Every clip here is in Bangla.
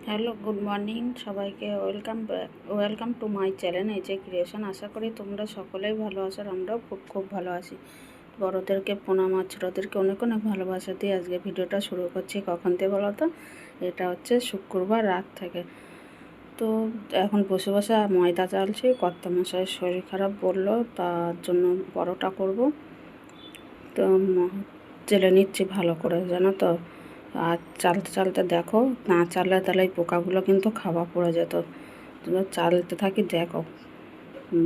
হ্যালো, গুড মর্নিং সবাইকে। ওয়েলকাম টু মাই চ্যানেল যে ক্রিয়েশন। আশা করি তোমরা সকলেই ভালো আছো আর আমরাও খুব খুব ভালো আছি। বড়োদেরকে প্রণাম আর ছোটোদেরকে অনেক অনেক ভালোবাসা দিয়ে আজকে ভিডিওটা শুরু করছি। কখন থেকে বলো তো? এটা হচ্ছে শুক্রবার রাত থেকে। তো এখন বসে বসে ময়দা চালছি। কর্তামশাইয়ের শরীর খারাপ বললো, তার জন্য পরোটা করব। তো চেলে নিচ্ছি ভালো করে, জানো তো। আর চালতে চালতে দেখো, না চাললে তাহলে এই পোকাগুলো কিন্তু খাওয়া পড়ে যেত। চালতে থাকি, দেখো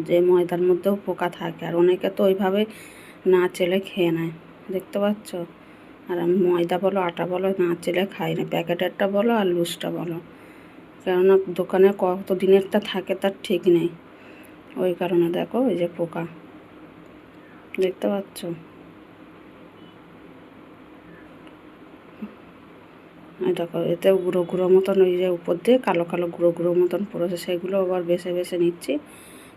যে ময়দার মধ্যেও পোকা থাকে, আর অনেকে তো ওইভাবে না চেলে খেয়ে নেয়, দেখতে পাচ্ছ। আর আমি ময়দা বলো আটা বলো না চেলে খাই না, প্যাকেটেরটা বলো আর লুজটা বলো। কেননা দোকানে কত দিনেরটা থাকে তার ঠিক নেই, ওই কারণে দেখো এই যে পোকা, দেখতে পাচ্ছ। দেখো এতে গুঁড়ো গুঁড়ো মতন ওই যে উপর দিয়ে কালো কালো গুঁড়ো গুঁড়ো মতন পড়েছে, সেগুলো আবার বেছে বেছে নিচ্ছি।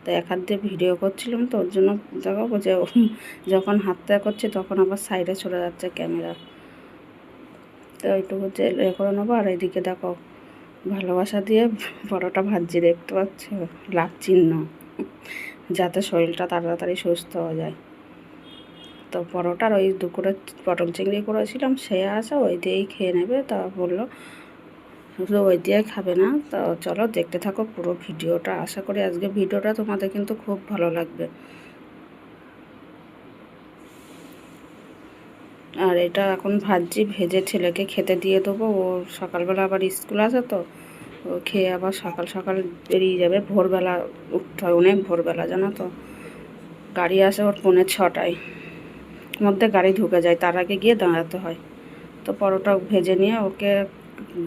তো এক হাত দিয়ে ভিডিও করছিলাম, তো ওর জন্য দেখো যে যখন হাতটা করছি তখন আবার সাইডে চলে যাচ্ছে ক্যামেরা। তো এইটুকু যে করে নেবো। আর এদিকে দেখো ভালোবাসা দিয়ে পরোটা ভাজছি, দেখতে পাচ্ছ, লাভ চিহ্ন, যাতে শরীরটা তাড়াতাড়ি সুস্থ হয়ে যায়। তো পরোটার ওই দুপুরে পটল চিংড়ি করেছিলাম, সে আসা ওই দিয়েই খেয়ে নেবে। তা বললো শুধু ওই দিয়ে খাবে না। তো চলো দেখতে থাকো পুরো ভিডিওটা। আশা করি আজকে ভিডিওটা তোমাদের কিন্তু খুব ভালো লাগবে। আর এটা এখন ভাজছি, ভেজে ছেলেকে খেতে দিয়ে দেবো। ও সকালবেলা আবার স্কুল আছে, তো ও খেয়ে আবার সকাল সকাল বেরিয়ে যাবে। ভোরবেলা উঠতে হয়, অনেক ভোরবেলা, জানো তো। গাড়ি আসে ওর 5:45 মধ্যে গাড়ি ঢুকে যায়, তার আগে গিয়ে দাঁড়াতে হয়। তো পরোটা ভেজে নিয়ে ওকে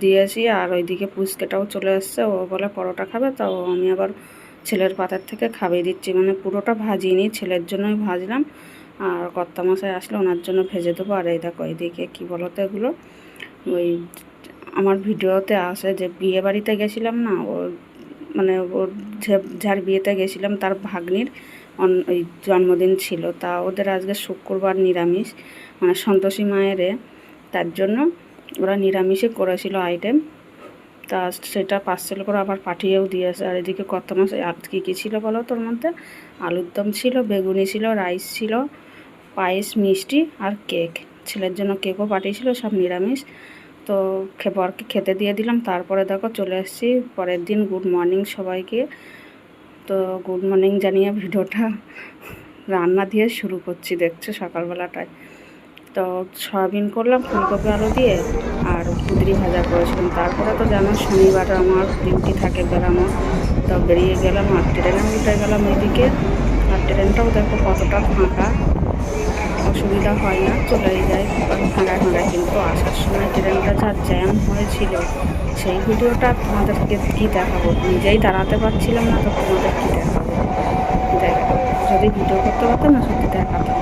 দিয়েছি। আর ওইদিকে পুচকেটাও চলে এসছে, ও বলে পরোটা খাবে। তো আমি আবার ছেলের পাতার থেকে খাইয়ে দিচ্ছি, মানে পুরোটা ভাজিনি, ছেলের জন্যই ভাজলাম। আর কর্তামশাই আসলে ওনার জন্য ভেজে দেবো। আর এই দেখো এইদিকে কী বলো তো, এগুলো ওই আমার ভিডিওতে আসে যে বিয়ে বাড়িতে গেছিলাম না, ওর মানে ওর যার বিয়েতে গেছিলাম তার ভাগ্নির ওই জন্মদিন ছিল। তা ওদের আজকে শুক্রবার নিরামিষ, মানে সন্তোষী মায়েরে, তার জন্য ওরা নিরামিষে করেছিল আইটেম। তা সেটা পার্সেল করে আবার পাঠিয়েও দিয়েছে। আর এদিকে কত মাস আর কী কী ছিল বলো তোর মধ্যে? আলুর দম ছিল, বেগুনি ছিল, রাইস ছিল, পায়েস, মিষ্টি আর কেক। ছেলের জন্য কেকও পাঠিয়েছিল, সব নিরামিষ। তো বরকে খেতে দিয়ে দিলাম। তারপরে দেখো চলে এসেছি পরের দিন। গুড মর্নিং সবাইকে। তো গুড মর্নিং জানিয়ে ভিডিওটা রান্না দিয়ে শুরু করছি, দেখছো সকালবেলাটায়। তো সয়াবিন করলাম ফুলকপি আলু দিয়ে, আর কুঁদরি ভাজা করেছিলাম। তারপরে তো জানো শনিবার আমার ডিউটি থাকে বেরানোর। তো বেরিয়ে গেলাম আর ট্রেনে উঠে গেলাম এদিকে। আর ট্রেনটাও দেখো কতটা ফাঁকা, অসুবিধা হয় না, চলেই যায় ফাঁকায় ফাঁকায়। কিন্তু আসার সময় ট্রেনটা যা জ্যাম হয়েছিল, সেই ভিডিওটা তোমাদেরকে কী দেখাবো, নিজেই দাঁড়াতে পারছিলাম না, তো তোমাদের কী দেখাবো। দেখো যদি ভিডিও করতে পারতাম না, সত্যি দেখাতাম।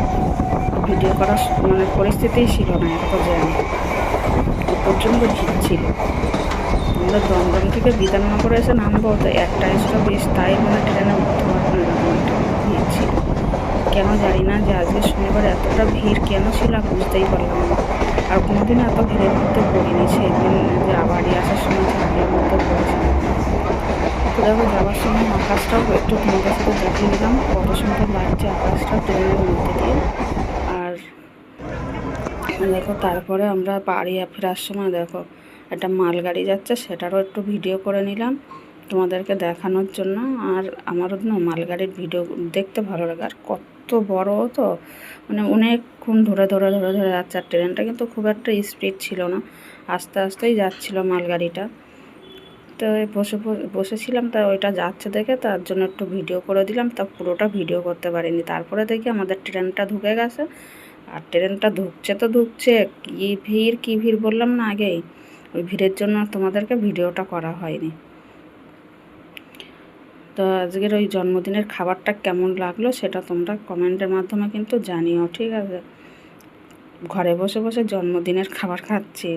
ভিডিও করার মানে পরিস্থিতিই ছিল না, এত জ্যাম, প্রচণ্ড ভিড় ছিল। আমরা দমদম থেকে বিধাননগরে এসে নামবো, তো একটা স্টপ তাই মানে ট্রেনে উঠতে পারতাম না, ভিড় ছিল। কেন জানি না যে আজকে শনিবার এতটা ভিড় কেন ছিল বুঝতেই পারলাম না। আর কোনোদিন এত ভিড়ের মধ্যে পড়িনি, সেদিন যে বাড়ি আসার সময় ভিড়ের মধ্যে পড়েছিলাম। তো দেখো যাওয়ার সময় আকাশটাও একটু তোমাদের সাথে দেখিয়ে দিলাম, কত সুন্দর লাগছে আকাশটা ট্রেনের মধ্যে দিয়ে। আর দেখো তারপরে আমরা বাড়ি ফেরার সময় দেখো একটা মালগাড়ি যাচ্ছে, সেটারও একটু ভিডিও করে নিলাম তোমাদেরকে দেখানোর জন্য। আর আমারও না মালগাড়ির ভিডিও দেখতে ভালো লাগে। আর কত বড় তো, মানে অনেকক্ষণ ধরে ধরে ধরে ধরে যাচ্ছে। আর ট্রেনটা কিন্তু খুব একটা স্পিড ছিল না, আস্তে আস্তেই যাচ্ছিলো মালগাড়িটা। তো বসেছিলাম, তা ওইটা যাচ্ছে দেখে তার জন্য একটু ভিডিও করে দিলাম। তা পুরোটা ভিডিও করতে পারিনি। তারপরে দেখি আমাদের ট্রেনটা ঢুকে গেছে। আর ট্রেনটা ঢুকছে তো ঢুকছে, কী ভিড় বললাম না আগেই। ওই ভিড়ের জন্য তোমাদেরকে ভিডিওটা করা হয়নি। তো আজকের ওই জন্মদিনের খাবারটা কেমন লাগলো সেটা তোমরা কমেন্টের মাধ্যমে কিন্তু জানিও, ঠিক আছে। ঘরে বসে বসে জন্মদিনের খাবার খাচ্ছি।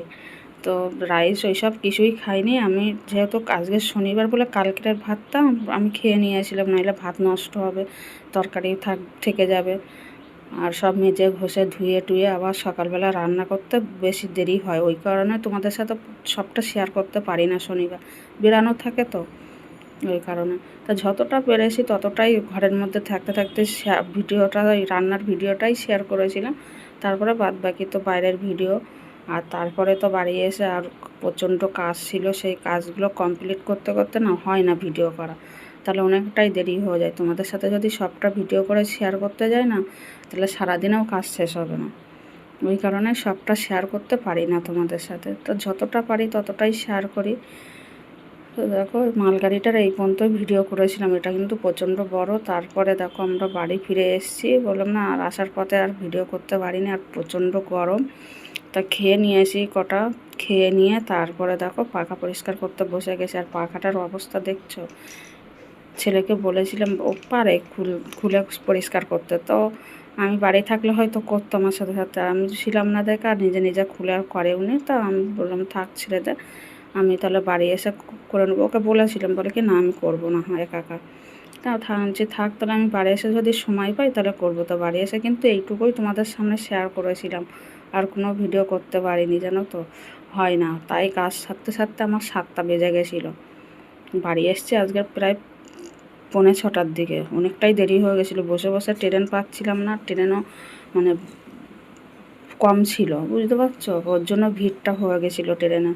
তো রাইস ওইসব কিছুই খাইনি আমি, যেহেতু আজকে শনিবার বলে কালকের ভাতটা আমি খেয়ে নিয়েছিলাম, নাহলে ভাত নষ্ট হবে, তরকারি থেকে যাবে। আর সব মেজে ঘষে ধুয়ে টুয়ে আবার সকালবেলা রান্না করতে বেশি দেরি হয়, ওই কারণে তোমাদের সাথে সবটা শেয়ার করতে পারি না, শনিবার বেরানো থাকে তো ওই কারণে। তা যতটা পেরেছি ততটাই ঘরের মধ্যে থাকতে থাকতে ভিডিওটা, ওই রান্নার ভিডিওটাই শেয়ার করেছিলাম। তারপরে বাদ বাকি তো বাইরের ভিডিও। আর তারপরে তো বাড়ি এসে আর প্রচণ্ড কাজ ছিল, সেই কাজগুলো কমপ্লিট করতে করতে না হয় না ভিডিও করা, তাহলে অনেকটাই দেরি হয়ে যায়। তোমাদের সাথে যদি সবটা ভিডিও করে শেয়ার করতে যাই না, তাহলে সারাদিনেও কাজ শেষ হবে না, ওই কারণে সবটা শেয়ার করতে পারি না তোমাদের সাথে। তো যতটা পারি ততটাই শেয়ার করি। তো দেখো মালগাড়িটার এই পর্যন্ত ভিডিও করেছিলাম, এটা কিন্তু প্রচণ্ড বড়। তারপরে দেখো আমরা বাড়ি ফিরে এসেছি, বললাম না আর আসার পথে আর ভিডিও করতে পারিনি, আর প্রচণ্ড গরম। তা খেয়ে নিয়ে আসি কটা, খেয়ে নিয়ে তারপরে দেখো পাখা পরিষ্কার করতে বসে গেছে। আর পাখাটার অবস্থা দেখছো, ছেলেকে বলেছিলাম ও পারে খুলে পরিষ্কার করতে, তো আমি বাড়ি থাকলে হয়তো করতো আমার সাথে সাথে, আমি ছিলাম না দেখা আর নিজে নিজে খুলে আর করেও নি। তা আমি বললাম থাক ছেড়ে দে, আমি তাহলে বাড়ি এসে করে নেবো। ওকে বলেছিলাম, বলে কি না আমি করবো না, হ্যাঁ একা একা। তা যে থাক তাহলে আমি বাড়ি এসে যদি সময় পাই তাহলে করবো। তো বাড়ি এসে কিন্তু এইটুকুই তোমাদের সামনে শেয়ার করেছিলাম, আর কোনো ভিডিও করতে পারিনি, জানো তো হয় না। তাই কাজ সারতে সারতে আমার 7টা বেজে গেছিলো। বাড়ি এসছি আজকে প্রায় 5:45-6টার দিকে, অনেকটাই দেরি হয়ে গেছিলো। বসে বসে ট্রেন পাচ্ছিলাম না, ট্রেনও মানে কম ছিল, বুঝতে পারছো, ওর জন্য ভিড়টা হয়ে গেছিলো ট্রেনে।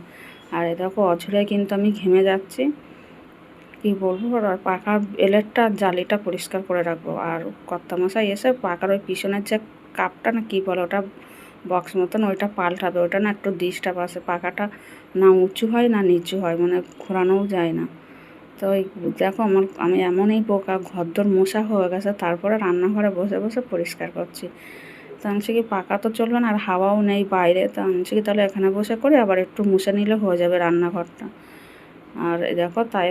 আর এ দেখো অঝরে কিন্তু আমি ঘেমে যাচ্ছি, কী বলবো। আর পাখার এলেটটা জালিটা পরিষ্কার করে রাখবো। আর কর্তামশাই এসে পাখার ওই পিছনের যে কাপটা না কী বলে ওটা, বক্স মতন, ওইটা পাল্টাবে। ওইটা না একটু ডিস্টার্ব আছে, পাখাটা না উঁচু হয় না নিচু হয়, মানে ঘোরানোও যায় না। তো ওই দেখো আমি এমনই বোকা, ঘরদোর মশা হয়ে গেছে, তারপরে রান্নাঘরে বসে বসে পরিষ্কার করছি। তো আমি কি পাকা তো চলবে না, আর হাওয়াও নেই বাইরে, তো আমি কি তাহলে এখানে বসে করে আবার একটু মুছে নিলে হয়ে যাবে রান্নাঘরটা। আর দেখো তাই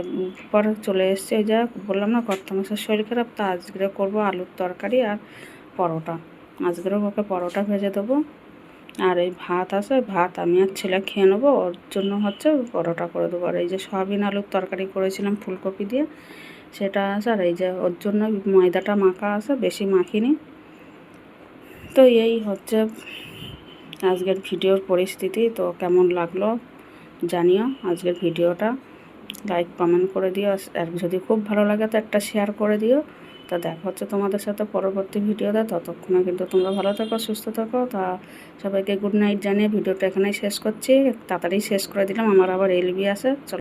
পরে চলে এসছে, ওই যা বললাম না কর্তামশার শরীর খারাপ, তা আজকে করবো আলুর তরকারি আর পরোটা। আজকেরও ওকে পরোটা ভেজে দেবো, আর এই ভাত আছে, ভাত আমি আর ছেলে খেয়ে নেবো, ওর জন্য হচ্ছে পরোটা করে দেবো। আর এই যে সয়াবিন আলুর তরকারি করেছিলাম ফুলকপি দিয়ে, সেটা আছে। আর এই যে ওর জন্য ময়দাটা মাখা আছে, বেশি মাখিনি। তো এই হচ্ছে আজকের ভিডিওর পরিস্থিতি। তো কেমন লাগলো জানিও আজকের ভিডিওটা, লাইক কমেন্ট করে দিও, আর যদি খুব ভালো লাগে তো একটা শেয়ার করে দিও। তা দেখা হচ্ছে তোমাদের সাথে পরবর্তী ভিডিওতে, ততক্ষণে কিন্তু তোমরা ভালো থাকো, সুস্থ থাকো। তা সবাইকে গুড নাইট জানিয়ে ভিডিওটা এখানেই শেষ করছি, তাড়াতাড়ি শেষ করে দিলাম, আমার আবার এলবি আছে। চলো।